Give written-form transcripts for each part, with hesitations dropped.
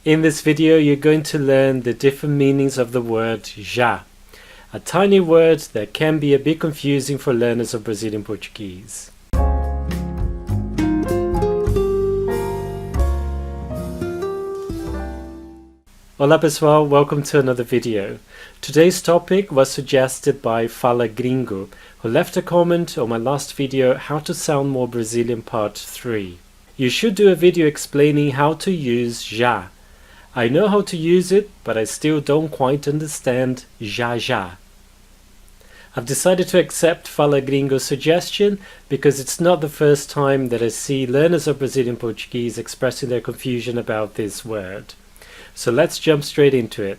In this video, you're going to learn the different meanings of the word já, a tiny word that can be a bit confusing for learners of Brazilian Portuguese. Olá pessoal, welcome to another video. Today's topic was suggested by Fala Gringo, who left a comment on my last video, How to Sound More Brazilian Part 3. You should do a video explaining how to use já. I know how to use it, but I still don't quite understand já. I've decided to accept Fala Gringo's suggestion because it's not the first time that I see learners of Brazilian Portuguese expressing their confusion about this word. So let's jump straight into it.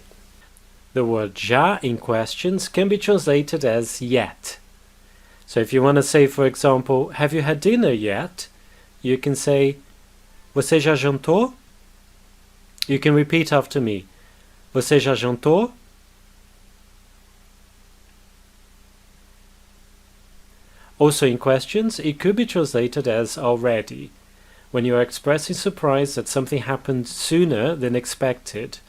The word já in questions can be translated as yet. So if you want to say, for example, have you had dinner yet? You can say, você já jantou? You can repeat after me. Você já jantou? Also in questions, it could be translated as already, when you are expressing surprise that something happened sooner than expected.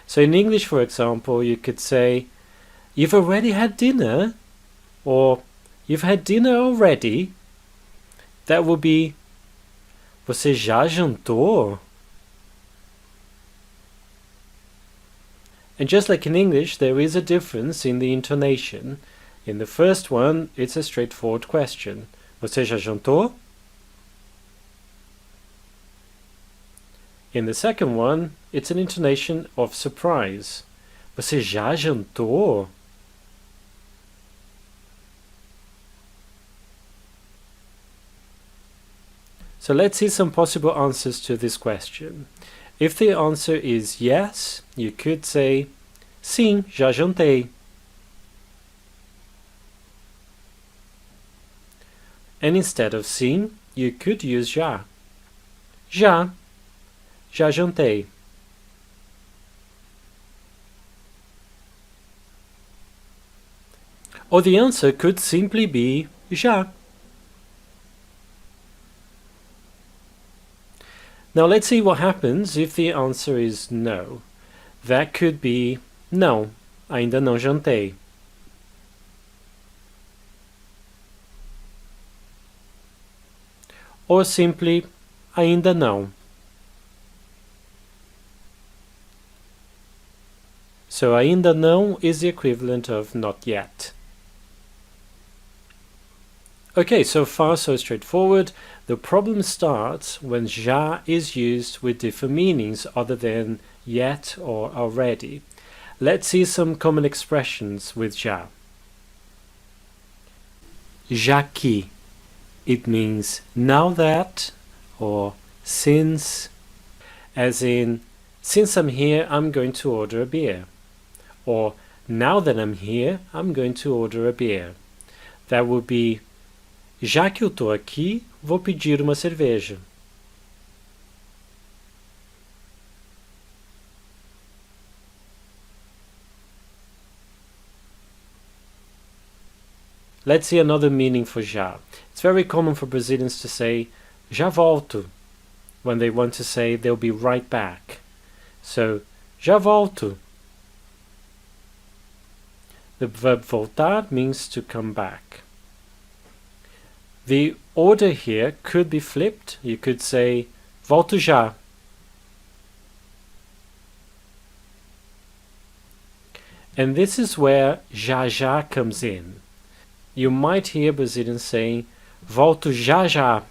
So in English, for example, you could say, you've already had dinner, or you've had dinner already. That would be, você já jantou? And just like in English, there is a difference in the intonation. In the first one, it's a straightforward question. Você já jantou? In the second one, it's an intonation of surprise. Você já jantou? So let's see some possible answers to this question. If the answer is yes, you could say, sim, já jantei. And instead of sim, you could use já. Já jantei. Or the answer could simply be já. Now let's see what happens if the answer is no. That could be não, ainda não jantei. Or simply ainda não. So ainda não is the equivalent of not yet. Okay, so far so straightforward. The problem starts when já is used with different meanings other than yet or already. Let's see some common expressions with já. Já que. It means now that, or since, as in, since I'm here, I'm going to order a beer. Or, now that I'm here, I'm going to order a beer. That would be, já que eu tô aqui, vou pedir uma cerveja. Let's see another meaning for já. It's very common for Brazilians to say, já volto, when they want to say they'll be right back. So, já volto. The verb voltar means to come back. The order here could be flipped. You could say, volto já. And this is where já comes in. You might hear Brazilians saying, volto já.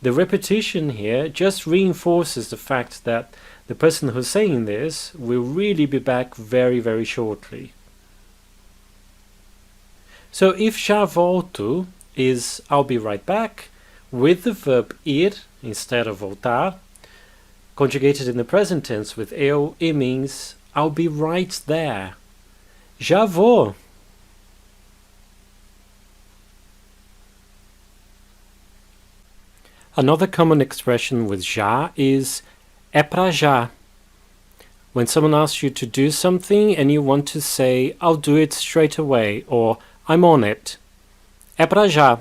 The repetition here just reinforces the fact that the person who's saying this will really be back very, very shortly. So if já volto is I'll be right back, with the verb ir instead of voltar, conjugated in the present tense with eu, it means I'll be right there. Já vou. Another common expression with já is é pra já. When someone asks you to do something and you want to say, I'll do it straight away, or I'm on it. É pra já.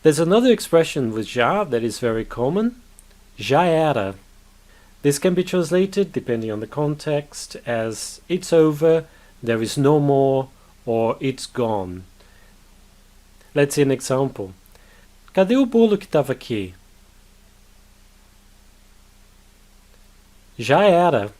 There's another expression with já that is very common, já era. This can be translated, depending on the context, as it's over, there is no more, or it's gone. Let's see an example. Cadê o bolo que estava aqui? Já era.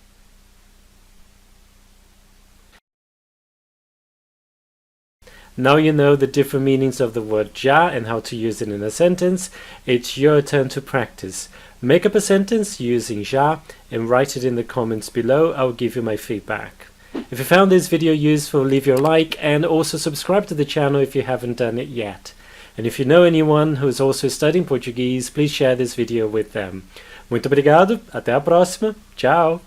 Now you know the different meanings of the word já and how to use it in a sentence. It's your turn to practice. Make up a sentence using já and write it in the comments below. I'll give you my feedback. If you found this video useful, leave your like and also subscribe to the channel if you haven't done it yet. And if you know anyone who is also studying Portuguese, please share this video with them. Muito obrigado, até a próxima, tchau!